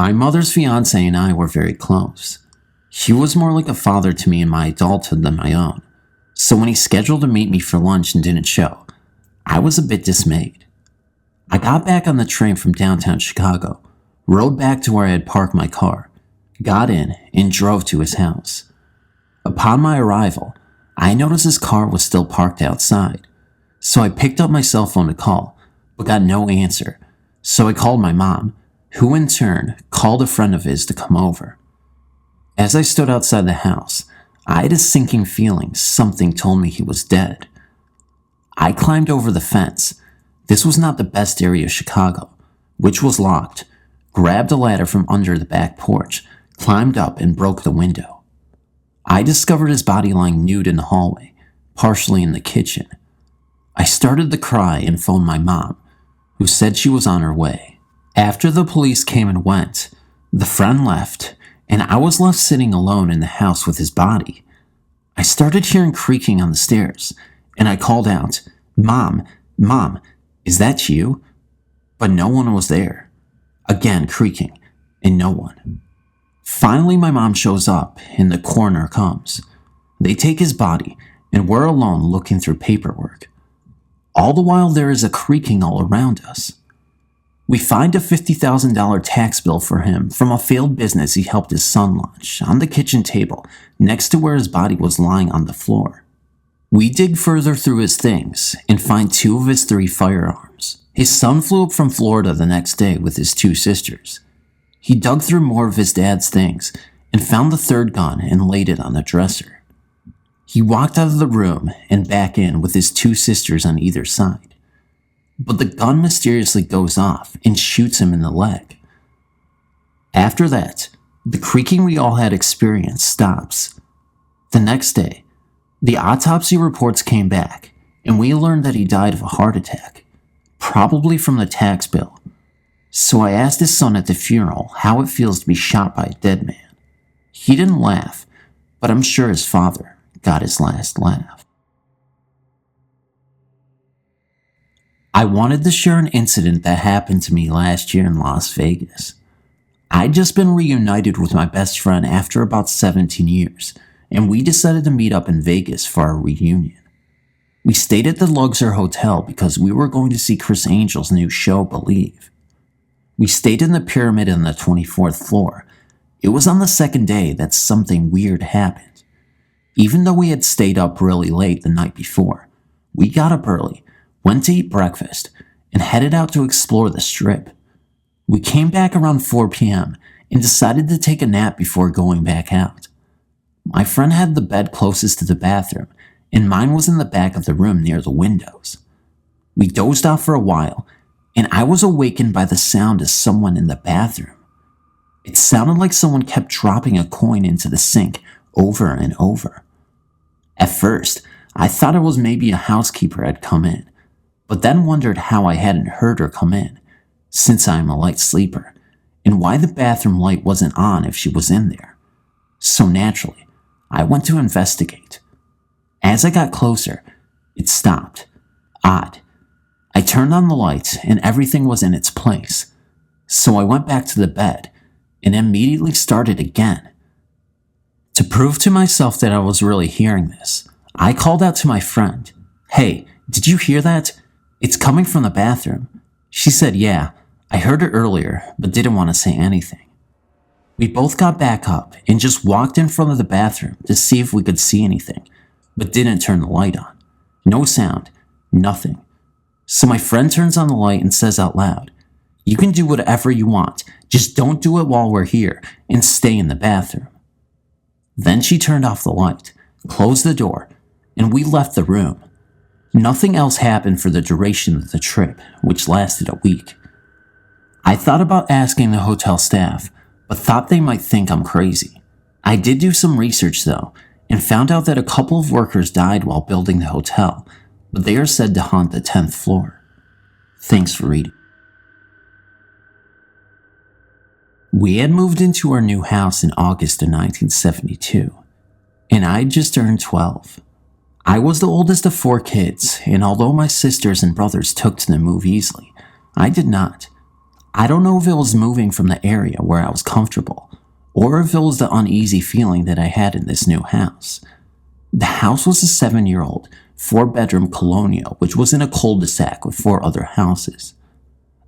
My mother's fiance and I were very close. He was more like a father to me in my adulthood than my own, so when he scheduled to meet me for lunch and didn't show, I was a bit dismayed. I got back on the train from downtown Chicago, rode back to where I had parked my car, got in, and drove to his house. Upon my arrival, I noticed his car was still parked outside, so I picked up my cell phone to call, but got no answer, so I called my mom, who in turn called a friend of his to come over. As I stood outside the house, I had a sinking feeling something told me he was dead. I climbed over the fence. This was not the best area of Chicago, which was locked, grabbed a ladder from under the back porch, climbed up and broke the window. I discovered his body lying nude in the hallway, partially in the kitchen. I started to cry and phoned my mom, who said she was on her way. After the police came and went, the friend left, and I was left sitting alone in the house with his body. I started hearing creaking on the stairs, and I called out, "Mom, Mom, is that you?" But no one was there. Again creaking, and no one. Finally, my mom shows up, and the coroner comes. They take his body, and we're alone looking through paperwork. All the while there is a creaking all around us. We find a $50,000 tax bill for him from a failed business he helped his son launch on the kitchen table next to where his body was lying on the floor. We dig further through his things and find 2 of his 3 firearms. His son flew up from Florida the next day with his 2 sisters. He dug through more of his dad's things and found the 3rd gun and laid it on the dresser. He walked out of the room and back in with his 2 sisters on either side. But the gun mysteriously goes off and shoots him in the leg. After that, the creaking we all had experienced stops. The next day, the autopsy reports came back, and we learned that he died of a heart attack, probably from the tax bill. So I asked his son at the funeral how it feels to be shot by a dead man. He didn't laugh, but I'm sure his father got his last laugh. I wanted to share an incident that happened to me last year in Las Vegas. I'd just been reunited with my best friend after about 17 years, and we decided to meet up in Vegas for our reunion. We stayed at the Luxor Hotel because we were going to see Chris Angel's new show, Believe. We stayed in the pyramid on the 24th floor. It was on the 2nd day that something weird happened. Even though we had stayed up really late the night before, we got up early, went to eat breakfast, and headed out to explore the strip. We came back around 4 p.m. and decided to take a nap before going back out. My friend had the bed closest to the bathroom, and mine was in the back of the room near the windows. We dozed off for a while, and I was awakened by the sound of someone in the bathroom. It sounded like someone kept dropping a coin into the sink over and over. At first, I thought it was maybe a housekeeper had come in, but then wondered how I hadn't heard her come in, since I am a light sleeper, and why the bathroom light wasn't on if she was in there. So naturally, I went to investigate. As I got closer, it stopped. Odd. I turned on the lights and everything was in its place. So I went back to the bed and immediately started again. To prove to myself that I was really hearing this, I called out to my friend, "Hey, did you hear that? It's coming from the bathroom." She said, "Yeah, I heard it earlier, but didn't want to say anything." We both got back up and just walked in front of the bathroom to see if we could see anything, but didn't turn the light on. No sound, nothing. So my friend turns on the light and says out loud, "You can do whatever you want, just don't do it while we're here and stay in the bathroom." Then she turned off the light, closed the door, and we left the room. Nothing else happened for the duration of the trip, which lasted a week. I thought about asking the hotel staff, but thought they might think I'm crazy. I did do some research though, and found out that a couple of workers died while building the hotel, but they are said to haunt the 10th floor. Thanks for reading. We had moved into our new house in August of 1972, and I'd just turned 12. I was the oldest of 4 kids, and although my sisters and brothers took to the move easily, I did not. I don't know if it was moving from the area where I was comfortable, or if it was the uneasy feeling that I had in this new house. The house was a 7-year-old, 4-bedroom colonial which was in a cul-de-sac with 4 other houses.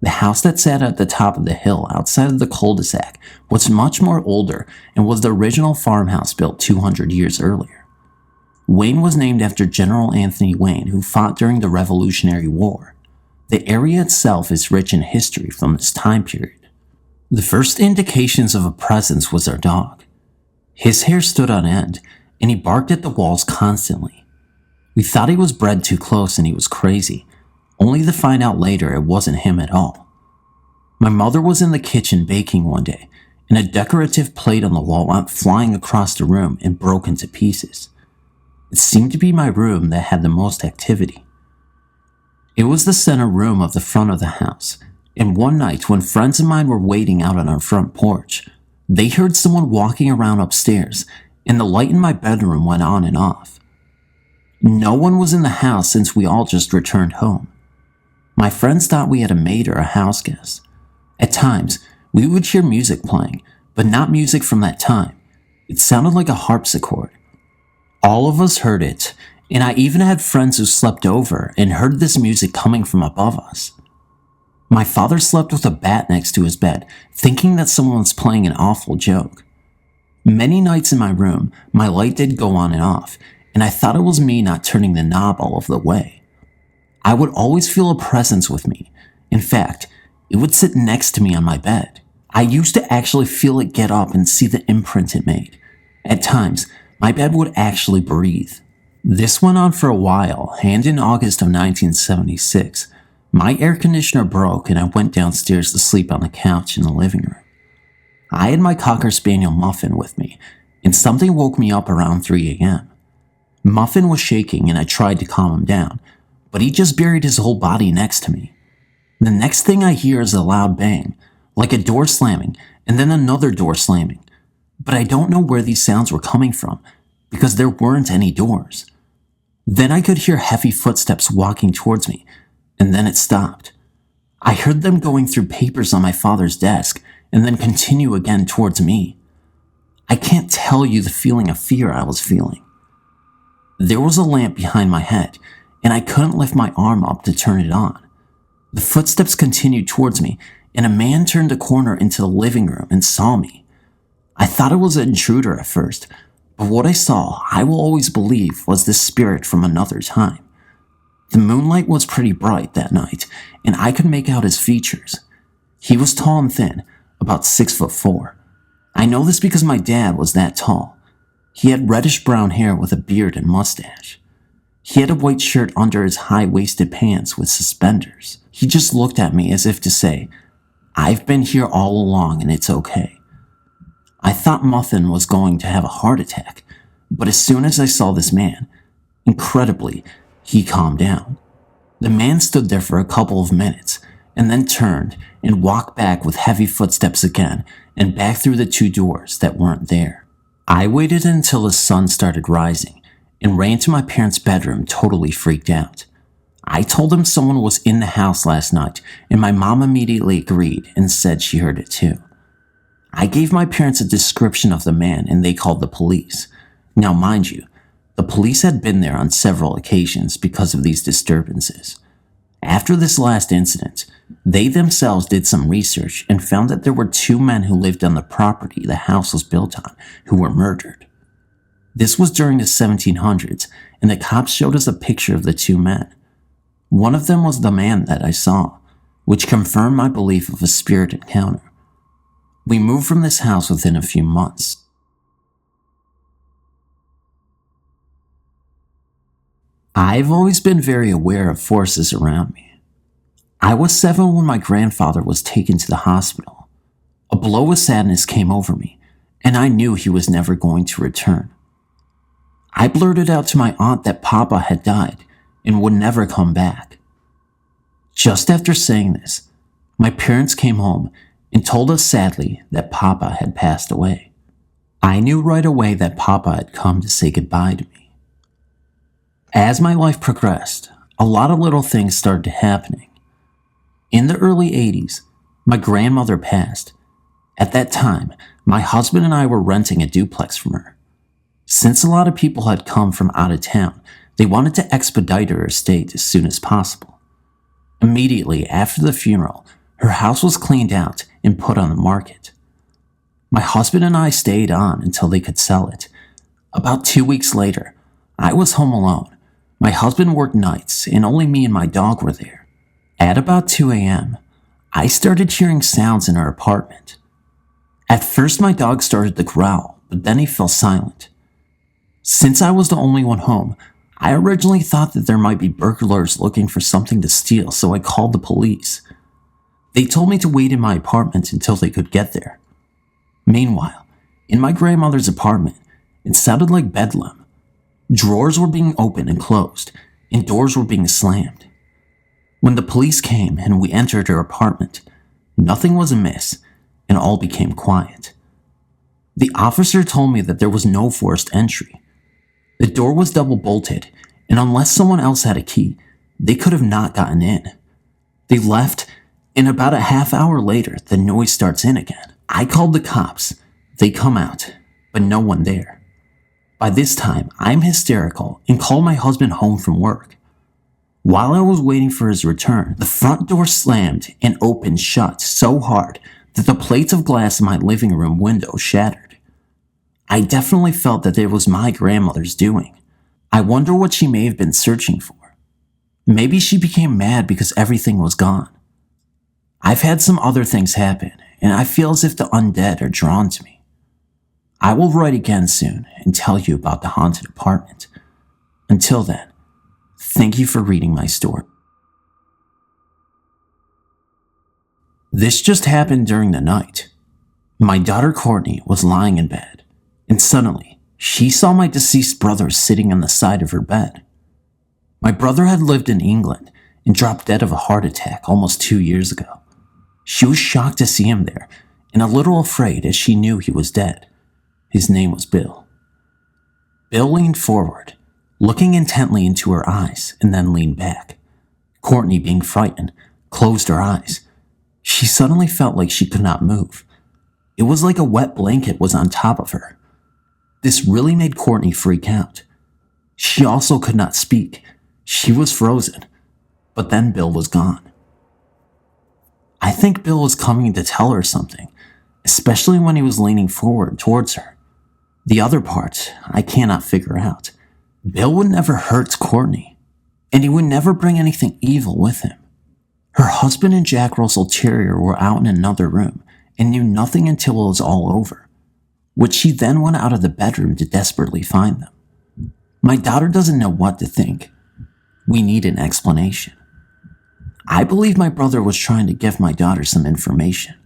The house that sat at the top of the hill outside of the cul-de-sac was much more older and was the original farmhouse built 200 years earlier. Wayne was named after General Anthony Wayne, who fought during the Revolutionary War. The area itself is rich in history from this time period. The first indications of a presence was our dog. His hair stood on end, and he barked at the walls constantly. We thought he was bred too close and he was crazy, only to find out later it wasn't him at all. My mother was in the kitchen baking one day, and a decorative plate on the wall went flying across the room and broke into pieces. It seemed to be my room that had the most activity. It was the center room of the front of the house, and one night when friends of mine were waiting out on our front porch, they heard someone walking around upstairs, and the light in my bedroom went on and off. No one was in the house since we all just returned home. My friends thought we had a maid or a house guest. At times, we would hear music playing, but not music from that time. It sounded like a harpsichord. All of us heard it, and I even had friends who slept over and heard this music coming from above us. My father slept with a bat next to his bed, thinking that someone was playing an awful joke. Many nights in my room, my light did go on and off, and I thought it was me not turning the knob all of the way. I would always feel a presence with me. In fact, it would sit next to me on my bed. I used to actually feel it get up and see the imprint it made. At times, my bed would actually breathe. This went on for a while, and in August of 1976, my air conditioner broke and I went downstairs to sleep on the couch in the living room. I had my Cocker Spaniel Muffin with me, and something woke me up around 3 a.m. Muffin was shaking and I tried to calm him down, but he just buried his whole body next to me. The next thing I hear is a loud bang, like a door slamming, and then another door slamming. But I don't know where these sounds were coming from, because there weren't any doors. Then I could hear heavy footsteps walking towards me, and then it stopped. I heard them going through papers on my father's desk, and then continue again towards me. I can't tell you the feeling of fear I was feeling. There was a lamp behind my head, and I couldn't lift my arm up to turn it on. The footsteps continued towards me, and a man turned a corner into the living room and saw me. I thought it was an intruder at first, but what I saw, I will always believe, was this spirit from another time. The moonlight was pretty bright that night, and I could make out his features. He was tall and thin, about 6'4". I know this because my dad was that tall. He had reddish-brown hair with a beard and mustache. He had a white shirt under his high-waisted pants with suspenders. He just looked at me as if to say, "I've been here all along and it's okay." I thought Muffin was going to have a heart attack, but as soon as I saw this man, incredibly, he calmed down. The man stood there for a couple of minutes, and then turned and walked back with heavy footsteps again and back through the 2 doors that weren't there. I waited until the sun started rising and ran to my parents' bedroom totally freaked out. I told them someone was in the house last night, and my mom immediately agreed and said she heard it too. I gave my parents a description of the man and they called the police. Now mind you, the police had been there on several occasions because of these disturbances. After this last incident, they themselves did some research and found that there were 2 men who lived on the property the house was built on who were murdered. This was during the 1700s, and the cops showed us a picture of the 2 men. One of them was the man that I saw, which confirmed my belief of a spirit encounter. We moved from this house within a few months. I've always been very aware of forces around me. I was 7 when my grandfather was taken to the hospital. A blow of sadness came over me, and I knew he was never going to return. I blurted out to my aunt that Papa had died and would never come back. Just after saying this, my parents came home and told us sadly that Papa had passed away. I knew right away that Papa had come to say goodbye to me. As my life progressed, a lot of little things started happening. In the early 80s, My grandmother passed. At that time, my husband and I were renting a duplex from her. Since a lot of people had come from out of town, they wanted to expedite her estate as soon as possible. Immediately after the funeral, her house was cleaned out and put on the market. My husband and I stayed on until they could sell it. About 2 weeks later, I was home alone. My husband worked nights and only me and my dog were there. At about 2 a.m., I started hearing sounds in our apartment. At first my dog started to growl, but then he fell silent. Since I was the only one home, I originally thought that there might be burglars looking for something to steal, so I called the police. They told me to wait in my apartment until they could get there. Meanwhile, in my grandmother's apartment, it sounded like bedlam. Drawers were being opened and closed, and doors were being slammed. When the police came and we entered her apartment, nothing was amiss, and all became quiet. The officer told me that there was no forced entry. The door was double bolted, and unless someone else had a key, they could have not gotten in. They left, and about a half hour later, the noise starts in again. I called the cops. They come out, but no one there. By this time, I'm hysterical and called my husband home from work. While I was waiting for his return, the front door slammed and opened shut so hard that the plates of glass in my living room window shattered. I definitely felt that it was my grandmother's doing. I wonder what she may have been searching for. Maybe she became mad because everything was gone. I've had some other things happen, and I feel as if the undead are drawn to me. I will write again soon and tell you about the haunted apartment. Until then, thank you for reading my story. This just happened during the night. My daughter Courtney was lying in bed, and suddenly, she saw my deceased brother sitting on the side of her bed. My brother had lived in England and dropped dead of a heart attack almost 2 years ago. She was shocked to see him there, and a little afraid as she knew he was dead. His name was Bill. Bill leaned forward, looking intently into her eyes, and then leaned back. Courtney, being frightened, closed her eyes. She suddenly felt like she could not move. It was like a wet blanket was on top of her. This really made Courtney freak out. She also could not speak. She was frozen. But then Bill was gone. I think Bill was coming to tell her something, especially when he was leaning forward towards her. The other part, I cannot figure out. Bill would never hurt Courtney, and he would never bring anything evil with him. Her husband and Jack Russell Terrier were out in another room and knew nothing until it was all over, which she then went out of the bedroom to desperately find them. My daughter doesn't know what to think. We need an explanation. I believe my brother was trying to give my daughter some information.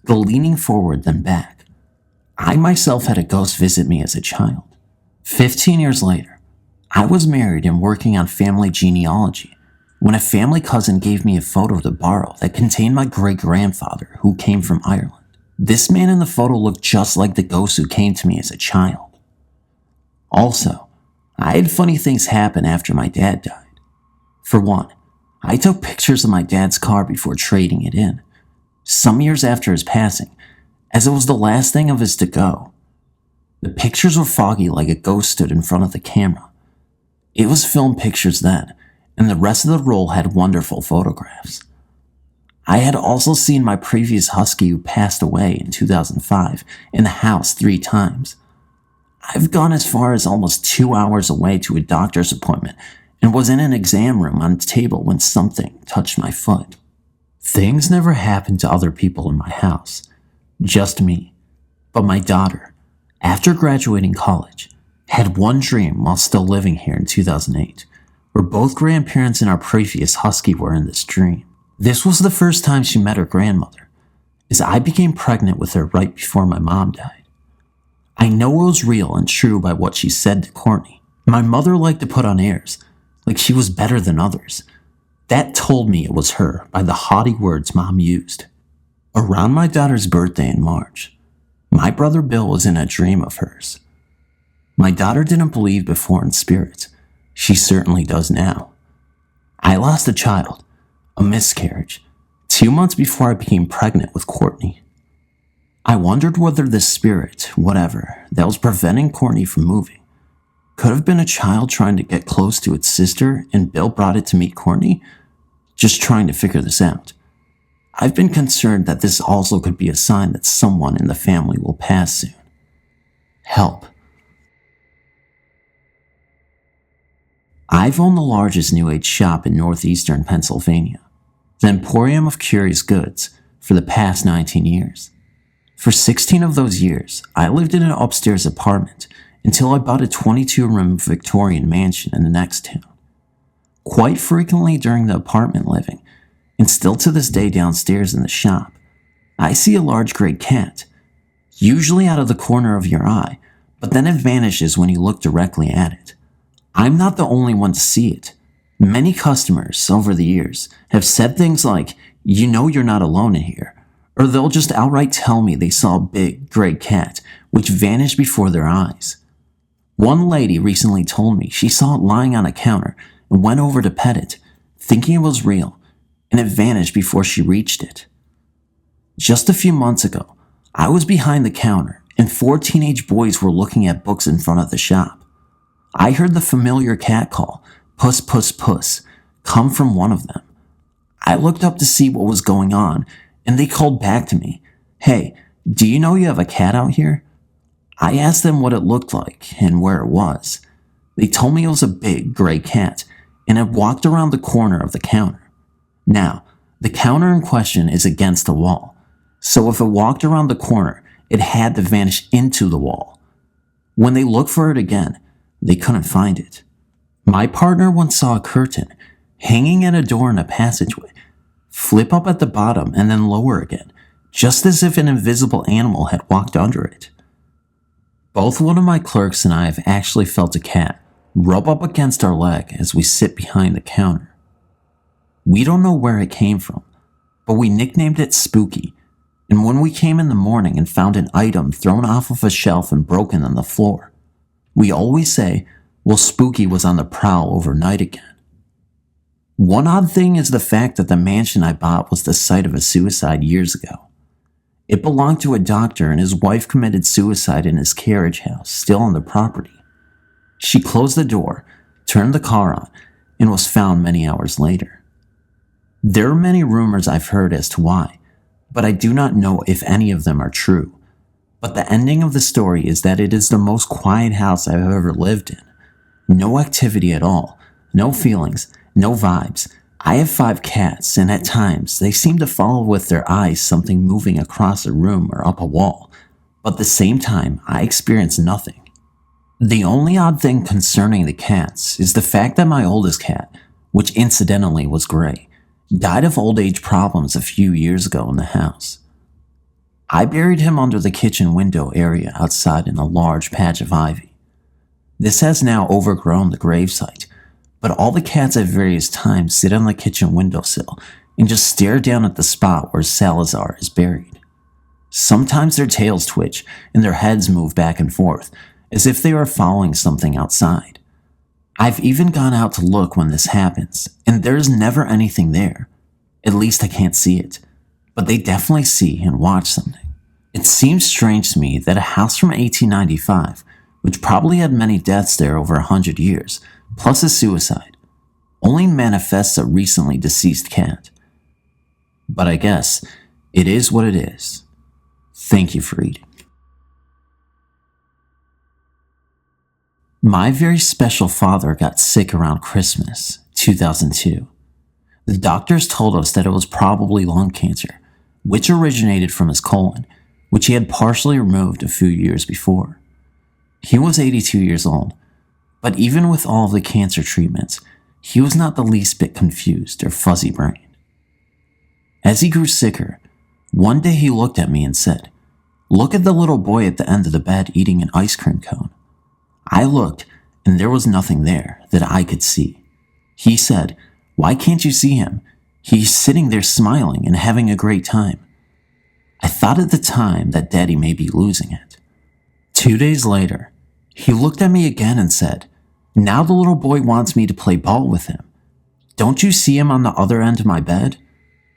The leaning forward then back. I myself had a ghost visit me as a child. 15 years later, I was married and working on family genealogy when a family cousin gave me a photo to borrow that contained my great-grandfather who came from Ireland. This man in the photo looked just like the ghost who came to me as a child. Also, I had funny things happen after my dad died. For one, I took pictures of my dad's car before trading it in, some years after his passing, as it was the last thing of his to go. The pictures were foggy like a ghost stood in front of the camera. It was film pictures then, and the rest of the roll had wonderful photographs. I had also seen my previous husky who passed away in 2005 in the house 3 times. I've gone as far as almost 2 hours away to a doctor's appointment and was in an exam room on a table when something touched my foot. Things never happened to other people in my house, just me. But my daughter, after graduating college, had one dream while still living here in 2008, where both grandparents and our previous husky were in this dream. This was the first time she met her grandmother, as I became pregnant with her right before my mom died. I know it was real and true by what she said to Courtney. My mother liked to put on airs, like she was better than others. That told me it was her by the haughty words Mom used. Around my daughter's birthday in March, my brother Bill was in a dream of hers. My daughter didn't believe before in spirits. She certainly does now. I lost a child, a miscarriage, 2 months before I became pregnant with Courtney. I wondered whether this spirit, whatever, that was preventing Courtney from moving, could have been a child trying to get close to its sister and Bill brought it to meet Courtney, just trying to figure this out. I've been concerned that this also could be a sign that someone in the family will pass soon. Help. I've owned the largest New Age shop in northeastern Pennsylvania, the Emporium of Curious Goods, for the past 19 years. For 16 of those years, I lived in an upstairs apartment until I bought a 22-room Victorian mansion in the next town. Quite frequently during the apartment living, and still to this day downstairs in the shop, I see a large gray cat, usually out of the corner of your eye, but then it vanishes when you look directly at it. I'm not the only one to see it. Many customers over the years have said things like, "You know you're not alone in here," or they'll just outright tell me they saw a big, gray cat which vanished before their eyes. One lady recently told me she saw it lying on a counter and went over to pet it, thinking it was real, and it vanished before she reached it. Just a few months ago, I was behind the counter and 4 teenage boys were looking at books in front of the shop. I heard the familiar cat call, "Puss, puss, puss," come from one of them. I looked up to see what was going on, and they called back to me, "Hey, do you know you have a cat out here?" I asked them what it looked like and where it was. They told me it was a big, gray cat, and it walked around the corner of the counter. Now, the counter in question is against the wall, so if it walked around the corner, it had to vanish into the wall. When they looked for it again, they couldn't find it. My partner once saw a curtain hanging at a door in a passageway, flip up at the bottom and then lower again, just as if an invisible animal had walked under it. Both one of my clerks and I have actually felt a cat rub up against our leg as we sit behind the counter. We don't know where it came from, but we nicknamed it Spooky, and when we came in the morning and found an item thrown off of a shelf and broken on the floor, we always say, well, Spooky was on the prowl overnight again. One odd thing is the fact that the mansion I bought was the site of a suicide years ago. It belonged to a doctor and his wife committed suicide in his carriage house, still on the property. She closed the door, turned the car on, and was found many hours later. There are many rumors I've heard as to why, but I do not know if any of them are true. But the ending of the story is that it is the most quiet house I've ever lived in. No activity at all, no feelings, no vibes. I have 5 cats, and at times they seem to follow with their eyes something moving across a room or up a wall, but at the same time, I experience nothing. The only odd thing concerning the cats is the fact that my oldest cat, which incidentally was gray, died of old age problems a few years ago in the house. I buried him under the kitchen window area outside in a large patch of ivy. This has now overgrown the gravesite, but all the cats at various times sit on the kitchen windowsill and just stare down at the spot where Salazar is buried. Sometimes their tails twitch and their heads move back and forth, as if they are following something outside. I've even gone out to look when this happens, and there's never anything there. At least I can't see it, but they definitely see and watch something. It seems strange to me that a house from 1895, which probably had many deaths there over 100 years, plus a suicide, only manifests a recently deceased cat. But I guess it is what it is. Thank you for reading. My very special father got sick around Christmas, 2002. The doctors told us that it was probably lung cancer, which originated from his colon, which he had partially removed a few years before. He was 82 years old, but even with all of the cancer treatments, he was not the least bit confused or fuzzy-brained. As he grew sicker, one day he looked at me and said, "Look at the little boy at the end of the bed eating an ice cream cone." I looked, and there was nothing there that I could see. He said, "Why can't you see him? He's sitting there smiling and having a great time." I thought at the time that Daddy may be losing it. 2 days later, he looked at me again and said, "Now the little boy wants me to play ball with him. Don't you see him on the other end of my bed?"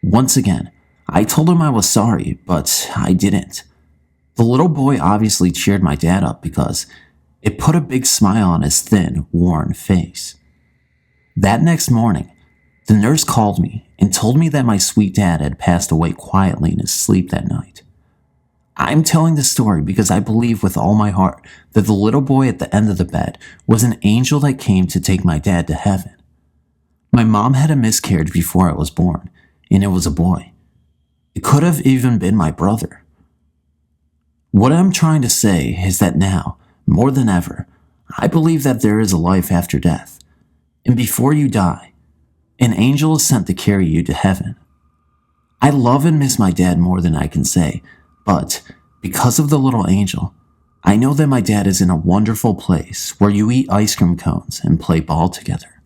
Once again, I told him I was sorry, but I didn't. The little boy obviously cheered my dad up because it put a big smile on his thin, worn face. That next morning, the nurse called me and told me that my sweet dad had passed away quietly in his sleep that night. I'm telling this story because I believe with all my heart that the little boy at the end of the bed was an angel that came to take my dad to heaven. My mom had a miscarriage before I was born, and it was a boy. It could have even been my brother. What I'm trying to say is that now, more than ever, I believe that there is a life after death. And before you die, an angel is sent to carry you to heaven. I love and miss my dad more than I can say, but because of the little angel, I know that my dad is in a wonderful place where you eat ice cream cones and play ball together.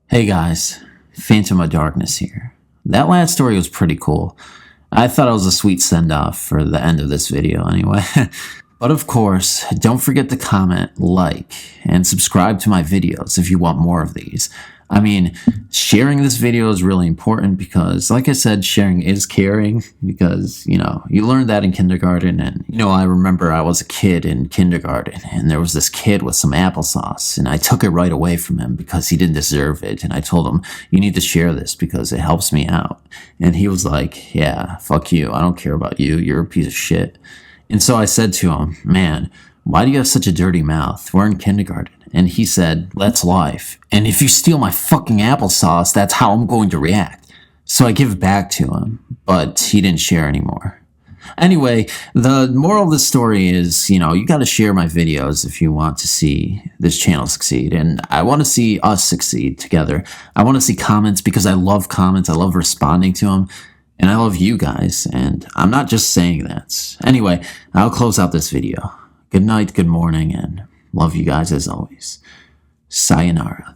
Hey guys, Phantom of Darkness here. That last story was pretty cool. I thought it was a sweet send-off for the end of this video anyway. But of course, don't forget to comment, like, and subscribe to my videos if you want more of these. I mean, sharing this video is really important because, like I said, sharing is caring because, you learned that in kindergarten. And, I remember I was a kid in kindergarten and there was this kid with some applesauce and I took it right away from him because he didn't deserve it. And I told him, you need to share this because it helps me out. And he was like, yeah, fuck you. I don't care about you. You're a piece of shit. And so I said to him, man, why do you have such a dirty mouth? We're in kindergarten. And he said, that's life. And if you steal my fucking applesauce, that's how I'm going to react. So I give it back to him, but he didn't share anymore. Anyway, the moral of the story is, you got to share my videos if you want to see this channel succeed. And I want to see us succeed together. I want to see comments because I love comments. I love responding to them. And I love you guys. And I'm not just saying that. Anyway, I'll close out this video. Good night, good morning, and love you guys as always. Sayonara.